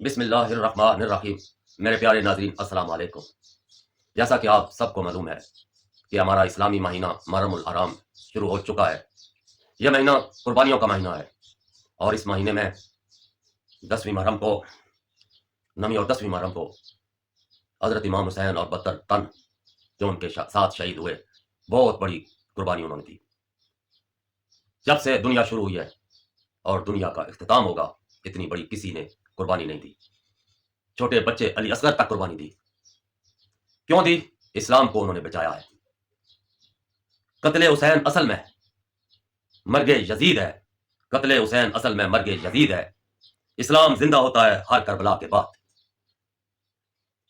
بسم اللہ الرحمن الرحیم۔ میرے پیارے ناظرین السلام علیکم۔ جیسا کہ آپ سب کو معلوم ہے کہ ہمارا اسلامی مہینہ محرم الحرام شروع ہو چکا ہے۔ یہ مہینہ قربانیوں کا مہینہ ہے، اور اس مہینے میں 10ویں محرم کو 9ویں اور 10ویں محرم کو حضرت امام حسین اور 72 تن جو ان کے ساتھ شہید ہوئے، بہت بڑی قربانی انہوں نے دی۔ جب سے دنیا شروع ہوئی ہے اور دنیا کا اختتام ہوگا، اتنی بڑی کسی نے قربانی نہیں دی۔ چھوٹے بچے علی اصغر تک قربانی دی۔ کیوں دی؟ اسلام کو انہوں نے بچایا ہے۔ قتل حسین اصل میں مرگ یزید ہے۔ قتل حسین اصل میں مرگ یزید ہے۔ اسلام زندہ ہوتا ہے ہر کربلا کے بعد۔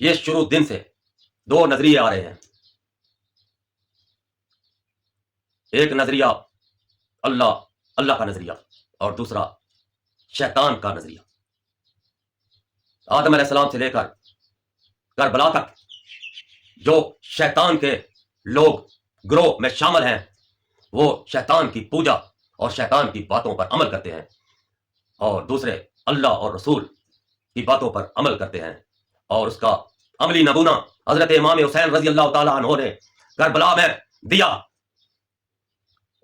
یہ شروع دن سے دو نظریے آ رہے ہیں۔ ایک نظریہ اللہ کا نظریہ، اور دوسرا شیطان کا نظریہ۔ آدم علیہ السلام سے لے کر کربلا تک جو شیطان کے لوگ گروہ میں شامل ہیں، وہ شیطان کی پوجا اور شیطان کی باتوں پر عمل کرتے ہیں، اور دوسرے اللہ اور رسول کی باتوں پر عمل کرتے ہیں۔ اور اس کا عملی نمونہ حضرت امام حسین رضی اللہ تعالی عنہ نے کربلا میں دیا۔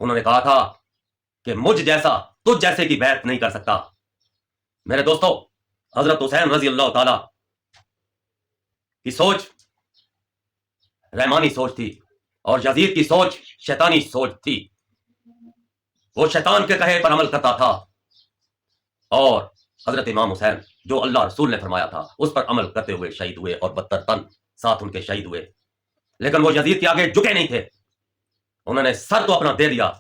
انہوں نے کہا تھا کہ مجھ جیسا تجھ جیسے کی بیعت نہیں کر سکتا۔ میرے دوستو، حضرت حسین رضی اللہ تعالی کی سوچ رحمانی سوچ تھی، اور یزید کی سوچ شیطانی سوچ تھی۔ وہ شیطان کے کہے پر عمل کرتا تھا، اور حضرت امام حسین جو اللہ رسول نے فرمایا تھا اس پر عمل کرتے ہوئے شہید ہوئے، اور 72 تن ساتھ ان کے شہید ہوئے۔ لیکن وہ یزید کے آگے جھکے نہیں تھے۔ انہوں نے سر تو اپنا دے دیا،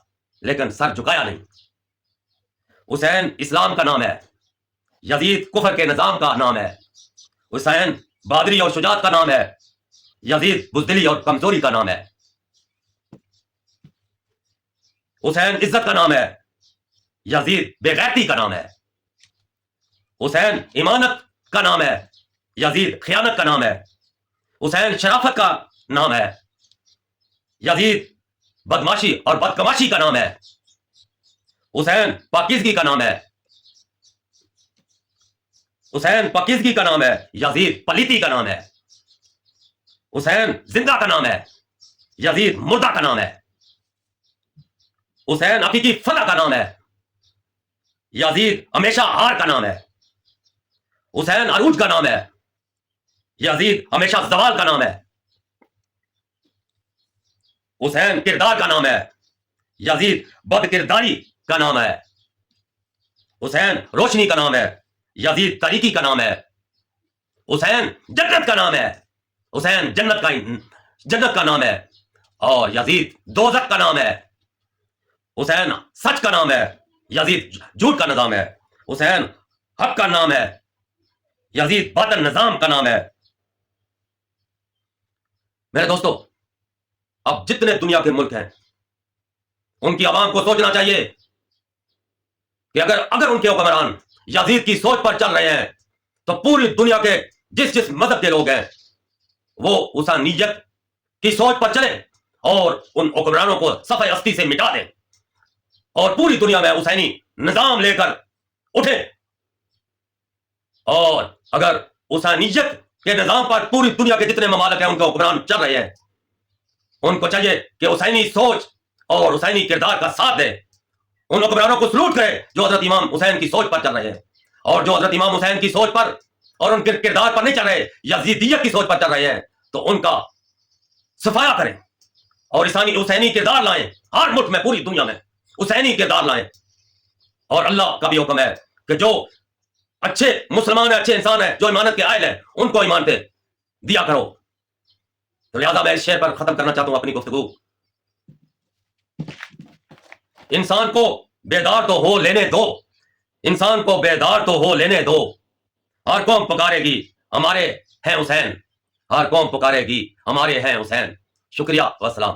لیکن سر جھکایا نہیں۔ حسین اسلام کا نام ہے، یزید کفر کے نظام کا نام ہے۔ حسین بہادری اور شجاعت کا نام ہے، یزید بزدلی اور کمزوری کا نام ہے۔ حسین عزت کا نام ہے، یزید بے غیرتی کا نام ہے۔ حسین امانت کا نام ہے، یزید خیانت کا نام ہے۔ حسین شرافت کا نام ہے، یزید بدماشی اور بدکماشی کا نام ہے۔ حسین پاکیزگی کا نام ہے، حسین پاکیزگی کا نام ہے، یزید پلیتی کا نام ہے۔ حسین زندہ کا نام ہے، یزید مردہ کا نام ہے۔ حسین حقیقی فتح کا نام ہے، یزید ہمیشہ ہار کا نام ہے۔ حسین عروج کا نام ہے، یزید ہمیشہ زوال کا نام ہے۔ حسین کردار کا نام ہے، یزید بد کرداری کا نام ہے۔ حسین روشنی کا نام ہے، یزید تاریکی کا نام ہے۔ حسین جنت کا نام ہے، حسین جنت کا نام ہے، اور یزید دوزخ کا نام ہے۔ حسین سچ کا نام ہے، یزید جھوٹ کا نظام ہے۔ حسین حق کا نام ہے، یزید باطل نظام کا نام ہے۔ میرے دوستو، اب جتنے دنیا کے ملک ہیں ان کی عوام کو سوچنا چاہیے کہ اگر ان کے حکمران یزید کی سوچ پر چل رہے ہیں تو پوری دنیا کے جس مذہب کے لوگ ہیں وہ حسینیت کی سوچ پر چلیں اور ان حکمرانوں کو صفحہ ہستی سے مٹا دیں، اور پوری دنیا میں حسینی نظام لے کر اٹھیں۔ اور اگر حسینیت کے نظام پر پوری دنیا کے جتنے ممالک ہیں ان کے حکمران چل رہے ہیں، ان کو چاہیے کہ حسینی سوچ اور حسینی کردار کا ساتھ دیں۔ ان حکمرانوں کو سلوٹ کرے جو حضرت امام حسین کی سوچ پر چل رہے ہیں، اور جو حضرت امام حسین کی سوچ پر اور ان کے کردار پر نہیں چل رہے، یزیدیت کی سوچ پر چل رہے ہیں، تو ان کا صفایا کریں اور حسینی کردار لائیں۔ ہر ملک میں، پوری دنیا میں حسینی کردار لائیں۔ اور اللہ کا بھی حکم ہے کہ جو اچھے مسلمان ہیں، اچھے انسان ہیں، جو ایمانت کے قائل ہیں، ان کو ایمان پہ دیا کرو۔ تو لہذا میں اس شعر پر ختم کرنا چاہتا ہوں اپنی گفتگو۔ انسان کو بیدار تو ہو لینے دو، انسان کو بیدار تو ہو لینے دو۔ ہر قوم پکارے گی ہمارے ہیں حسین، ہر قوم پکارے گی ہمارے ہیں حسین۔ شکریہ والسلام۔